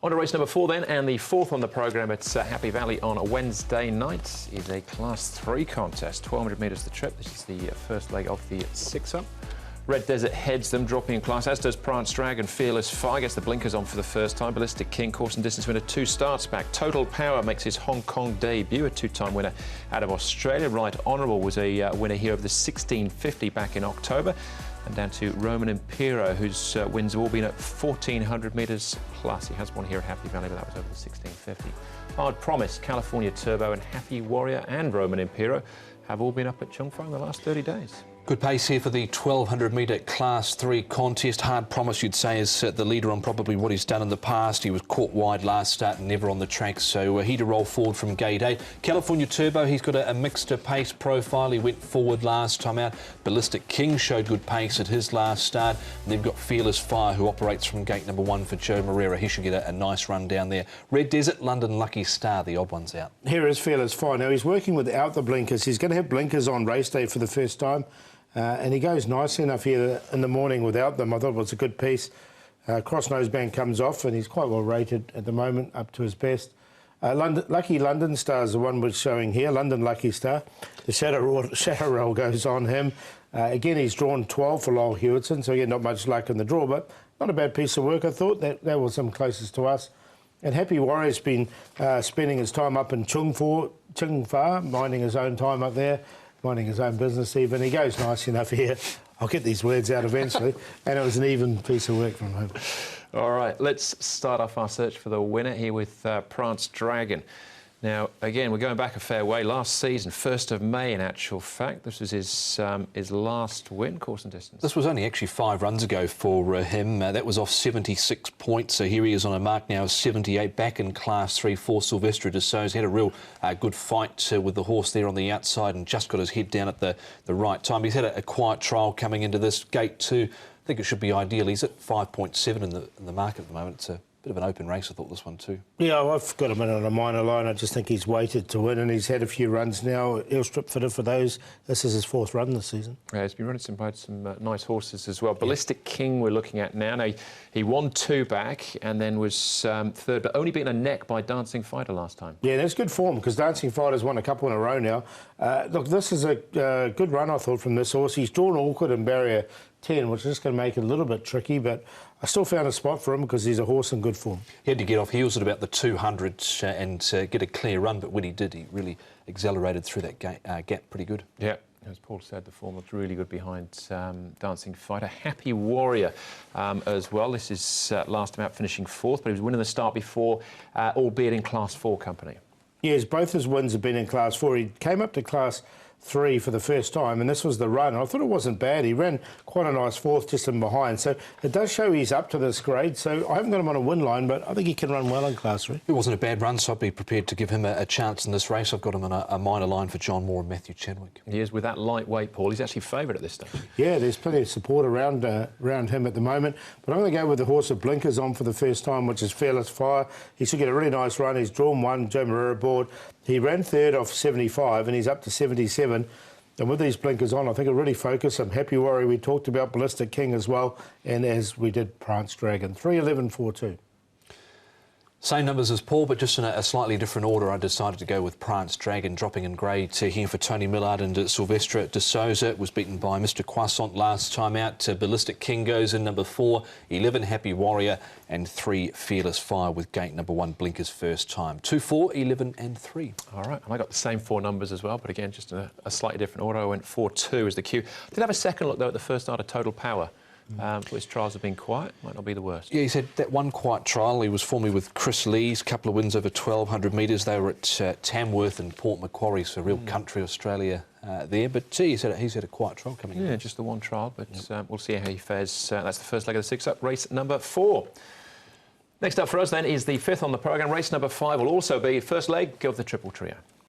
On to race number 4 then, and the fourth on the programme. It's Happy Valley on a Wednesday night. Is a Class 3 contest, 1,200 metres the trip. This is the first leg of the six-up. Red Desert heads them, dropping in class, as does Prance Dragon. Fearless Fire gets the blinkers on for the first time. Ballistic King, course and distance winner, 2 starts back. Total Power makes his Hong Kong debut, a 2-time winner out of Australia. Right Honourable was a winner here of the 1650 back in October. And down to Roman Impero, whose wins have all been at 1,400 metres plus. He has one here at Happy Valley, but that was over the 1650. Hard Promise, California Turbo and Happy Warrior and Roman Impero have all been up at Chung Fo in the last 30 days. Good pace here for the 1,200 metre Class 3 contest. Hard Promise, you'd say, is the leader on probably what he's done in the past. He was caught wide last start and never on the track, so he to roll forward from gate 8. California Turbo, he's got a mixed pace profile. He went forward last time out. Ballistic King showed good pace at his last start. And they've got Fearless Fire, who operates from gate number 1 for Joe Moreira. He should get a nice run down there. Red Desert, London Lucky Star, the odd one's out. Here is Fearless Fire. Now, he's working without the blinkers. He's going to have blinkers on race day for the first time. And he goes nicely enough here in the morning without them. I thought it was a good piece. Cross noseband comes off, and he's quite well rated at the moment, up to his best. Lucky London Star is the one we're showing here, London Lucky Star. The shadow roll goes on him. Again, he's drawn 12 for Lowell Hewitson, so again, not much luck in the draw, but not a bad piece of work. I thought that was some closest to us. And Happy Warrior's been spending his time up in Chung Fa, minding his own time up there. Minding his own business even. He goes nice enough here. I'll get these words out eventually. And it was an even piece of work from him. All right, let's start off our search for the winner here with Prance Dragon. Now, again, we're going back a fair way. Last season, 1st of May, in actual fact. This was his last win, course and distance. This was only actually 5 runs ago for him. That was off 76 points. So here he is on a mark now of 78, back in Class 3 for Silvestre de Souza. Had a real good fight with the horse there on the outside and just got his head down at the right time. He's had a quiet trial coming into this. Gate 2, I think it should be ideal. He's at 5.7 in the market at the moment. It's a bit of an open race, I thought, this one too. Yeah, I've got him in on a minor line. I just think he's weighted to win, and he's had a few runs now. He'll strip fitted for those. This is his 4th run this season. Yeah, he's been running some nice horses as well. Ballistic King we're looking at now. Now, he won 2 back and then was 3rd, but only beaten a neck by Dancing Fighter last time. Yeah, that's good form, because Dancing Fighter's won a couple in a row now. Look, this is a good run, I thought, from this horse. He's drawn awkward in barrier 10, which is just going to make it a little bit tricky, but I still found a spot for him because he's a horse in good form. He had to get off heels at about the 200 and get a clear run, but when he did, he really accelerated through that gap pretty good. Yeah, as Paul said, the form looked really good behind Dancing Fighter. Happy Warrior as well. This is last time out finishing 4th, but he was winning the start before, albeit in Class 4 company. Yes, both his wins have been in Class 4. He came up to Class 3 for the first time, and this was the run. I thought it wasn't bad. He ran quite a nice 4th just in behind, so it does show he's up to this grade. So I haven't got him on a win line, but I think he can run well in Class 3. It wasn't a bad run, so I'd be prepared to give him a chance in this race. I've got him on a minor line for John Moore and Matthew Chadwick. He is with that lightweight, Paul. He's actually favoured at this stage. Yeah, there's plenty of support around him at the moment, but I'm going to go with the horse with blinkers on for the first time, which is Fearless Fire. He should get a really nice run. He's drawn 1, Joe Moreira board. He ran 3rd off 75, and he's up to 77. And with these blinkers on, I think it'll really focus him. Happy Warrior, we talked about Ballistic King as well, and as we did Prance Dragon. 3-11-4-2. Same numbers as Paul, but just in a slightly different order. I decided to go with Prance Dragon, dropping in grade here for Tony Millard and Silvestre de Souza. Was beaten by Mr. Croissant last time out. Ballistic King goes in number 4, 11 Happy Warrior, and 3 Fearless Fire with gate number 1 blinkers first time. 2, 4, 11 and 3. All right, and I got the same 4 numbers as well, but again, just in a slightly different order. I went 4-2 as the cue. Did have a second look, though, at the first start of Total Power. His trials have been quiet, might not be the worst. Yeah, he's had that one quiet trial. He was formerly with Chris Lee's, couple of wins over 1,200 metres. They were at Tamworth and Port Macquarie, so real country Australia there. But he's had a quiet trial coming in. Yeah, just the one trial, but we'll see how he fares. That's the first leg of the six-up, race number 4. Next up for us then is the 5th on the programme. Race number 5 will also be first leg of the Triple Trio.